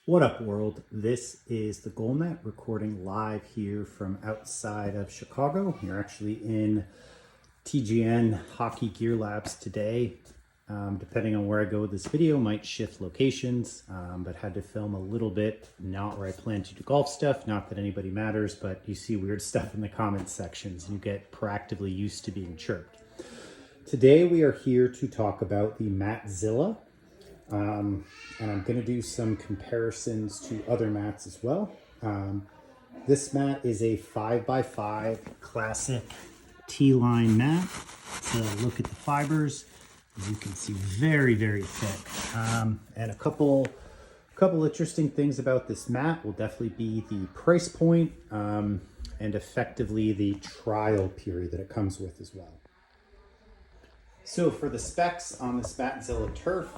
What up, world? This is the Goal Net recording live here from outside of Chicago. We're actually in TGN Hockey Gear Labs today. Depending on where I go with this video, might shift locations, but had to film a little bit, not where I plan to do golf stuff. Not that anybody matters, but you see weird stuff in the comments sections. You get proactively used to being chirped. Today we are here to talk about the Matzilla. And I'm going to do some comparisons to other mats as well. This mat is a 5x5 classic T-line mat. So look at the fibers. As you can see, very, very thick. And a couple interesting things about this mat will definitely be the price point and effectively the trial period that it comes with as well. So for the specs on this Matzilla Turf,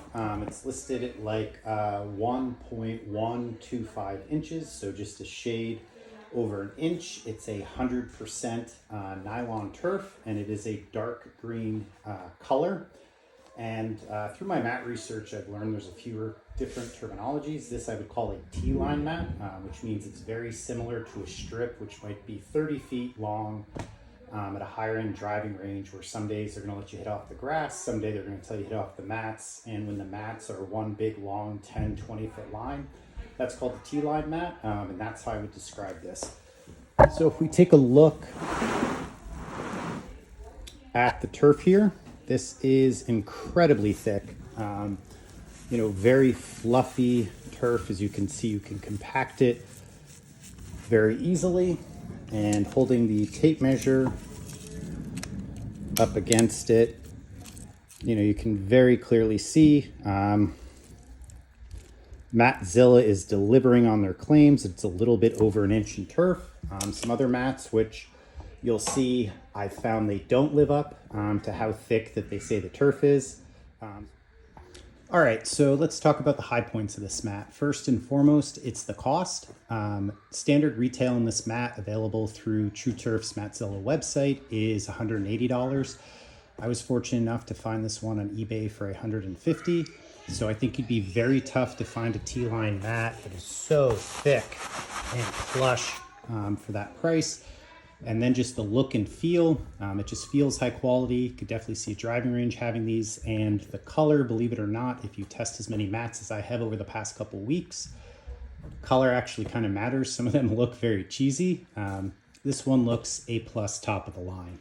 it's listed at like 1.125 inches, so just a shade over an inch. It's a 100% nylon turf, and it is a dark green color. And through my mat research, I've learned there's a few different terminologies. This I would call a T-line mat, which means it's very similar to a strip, which might be 30 feet long, at a higher end driving range, where some days they're going to let you hit off the grass, some day they're going to tell you hit off the mats, and when the mats are one big long 10-20 foot line, that's called the T-line mat, and that's how I would describe this. So if we take a look at the turf here, this is incredibly thick, very fluffy turf. As you can see, you can compact it very easily. And holding the tape measure up against it, you can very clearly see Matzilla is delivering on their claims. It's a little bit over an inch in turf. Some other mats, which you'll see, I found they don't live up to how thick that they say the turf is. All right, so let's talk about the high points of this mat. First and foremost, it's the cost. Standard retail on this mat, available through True Turf's Matzilla website, is $180. I was fortunate enough to find this one on eBay for $150. So I think it'd be very tough to find a T-line mat that is so thick and plush for that price. And then just the look and feel, it just feels high quality. You could definitely see a driving range having these. And the color, believe it or not, if you test as many mats as I have over the past couple weeks, color actually kind of matters. Some of them look very cheesy. This one looks A+ top of the line.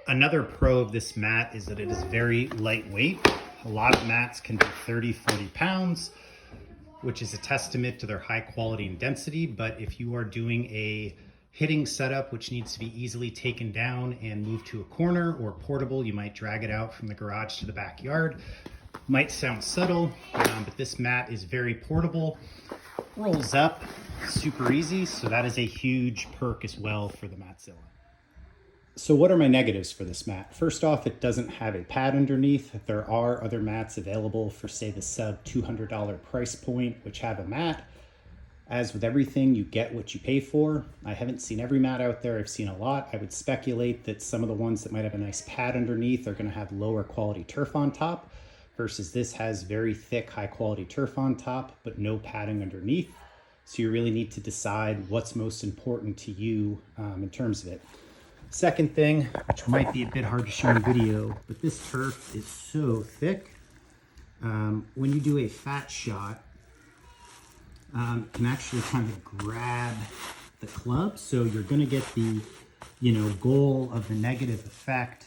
Another pro of this mat is that it is very lightweight. A lot of mats can be 30-40 pounds, which is a testament to their high quality and density. But if you are doing a hitting setup which needs to be easily taken down and moved to a corner, or portable, you might drag it out from the garage to the backyard. Might sound subtle, but this mat is very portable, rolls up super easy, so that is a huge perk as well for the Matzilla. So what are my negatives for this mat? First off, it doesn't have a pad underneath. There are other mats available for, say, the sub $200 price point, which have a mat. As with everything, you get what you pay for. I haven't seen every mat out there. I've seen a lot. I would speculate that some of the ones that might have a nice pad underneath are going to have lower quality turf on top, versus this has very thick, high quality turf on top, but no padding underneath. So you really need to decide what's most important to you in terms of it. Second thing, which might be a bit hard to show in video, but this turf is so thick. When you do a fat shot, can actually kind of grab the club, so you're going to get the goal of the negative effect,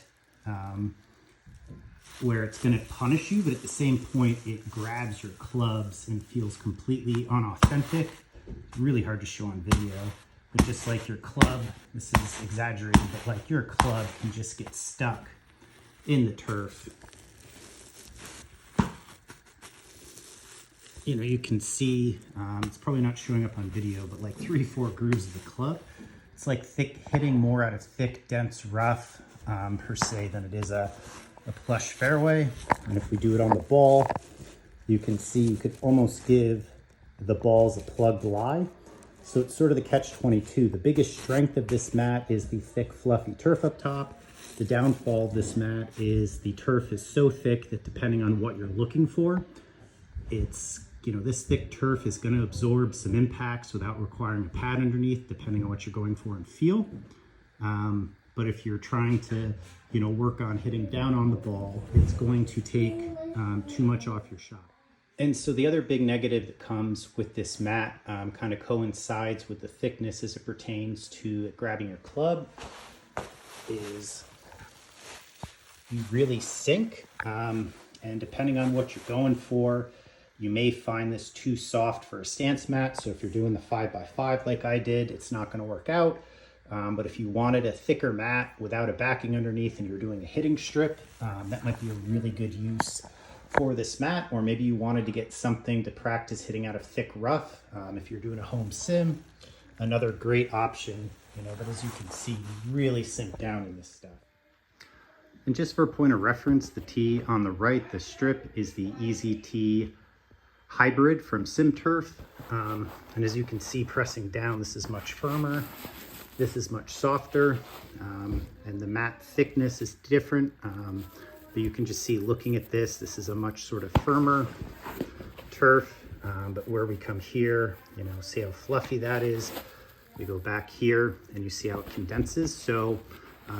where it's going to punish you, but at the same point it grabs your clubs and feels completely unauthentic. Really hard to show on video, but just like your club, this is exaggerated, but like your club can just get stuck in the turf. You can see, it's probably not showing up on video, but like 3-4 grooves of the club. It's like hitting more out of thick, dense rough per se than it is a plush fairway. And if we do it on the ball, you can see you could almost give the balls a plugged lie. So it's sort of the catch-22. The biggest strength of this mat is the thick, fluffy turf up top. The downfall of this mat is the turf is so thick that depending on what you're looking for, it's this thick turf is going to absorb some impacts without requiring a pad underneath, depending on what you're going for in feel. But if you're trying to, work on hitting down on the ball, it's going to take too much off your shot. And so the other big negative that comes with this mat kind of coincides with the thickness as it pertains to grabbing your club is you really sink. And depending on what you're going for, you may find this too soft for a stance mat. So if you're doing the 5x5 like I did, it's not going to work out. But if you wanted a thicker mat without a backing underneath and you're doing a hitting strip, that might be a really good use for this mat. Or maybe you wanted to get something to practice hitting out of thick rough. If you're doing a home sim, another great option, but as you can see, you really sink down in this stuff. And just for a point of reference, the tee on the right, the strip, is the Easy Tee Hybrid from SimTurf. And as you can see, pressing down, this is much firmer. This is much softer, and the mat thickness is different. But you can just see, looking at this, this is a much sort of firmer turf. But where we come here, see how fluffy that is. We go back here and you see how it condenses. So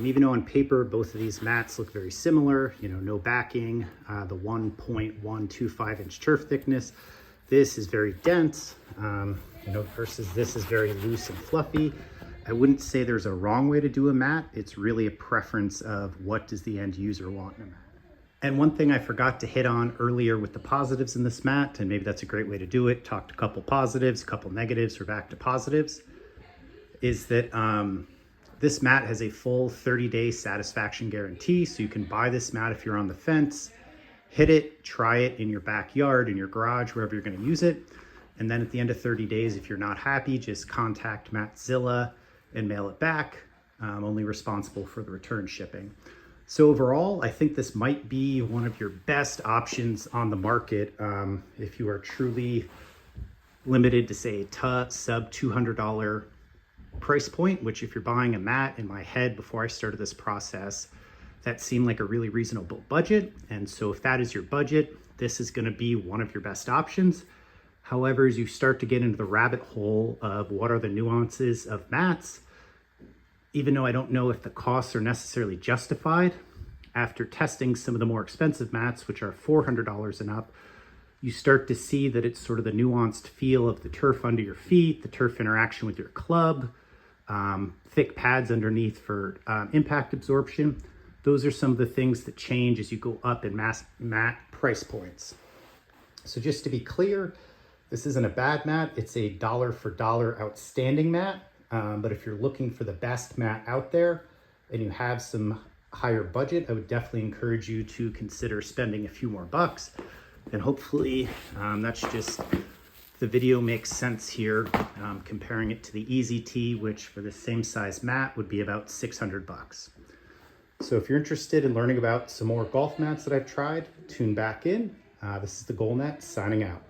even though on paper both of these mats look very similar, no backing, the 1.125 inch turf thickness, this is very dense, versus this is very loose and fluffy. I wouldn't say there's a wrong way to do a mat. It's really a preference of what does the end user want in a mat. And one thing I forgot to hit on earlier with the positives in this mat, and maybe that's a great way to do it, talked a couple positives, a couple negatives, we're back to positives, is that this mat has a full 30-day satisfaction guarantee. So you can buy this mat if you're on the fence, hit it, try it in your backyard, in your garage, wherever you're going to use it. And then at the end of 30 days, if you're not happy, just contact Matzilla and mail it back. Only responsible for the return shipping. So overall, I think this might be one of your best options on the market if you are truly limited to, say, a sub $200 price point, which if you're buying a mat, in my head before I started this process, that seemed like a really reasonable budget. And so if that is your budget, this is going to be one of your best options. However, as you start to get into the rabbit hole of what are the nuances of mats, even though I don't know if the costs are necessarily justified, after testing some of the more expensive mats, which are $400 and up, you start to see that it's sort of the nuanced feel of the turf under your feet, the turf interaction with your club, thick pads underneath for impact absorption. Those are some of the things that change as you go up in mat price points. So just to be clear, this isn't a bad mat. It's a dollar for dollar outstanding mat. But if you're looking for the best mat out there and you have some higher budget, I would definitely encourage you to consider spending a few more bucks. And hopefully that's just, the video makes sense here, comparing it to the Easy Tee, which for the same size mat would be about 600 bucks. So if you're interested in learning about some more golf mats that I've tried, tune back in. This is the Goal Net signing out.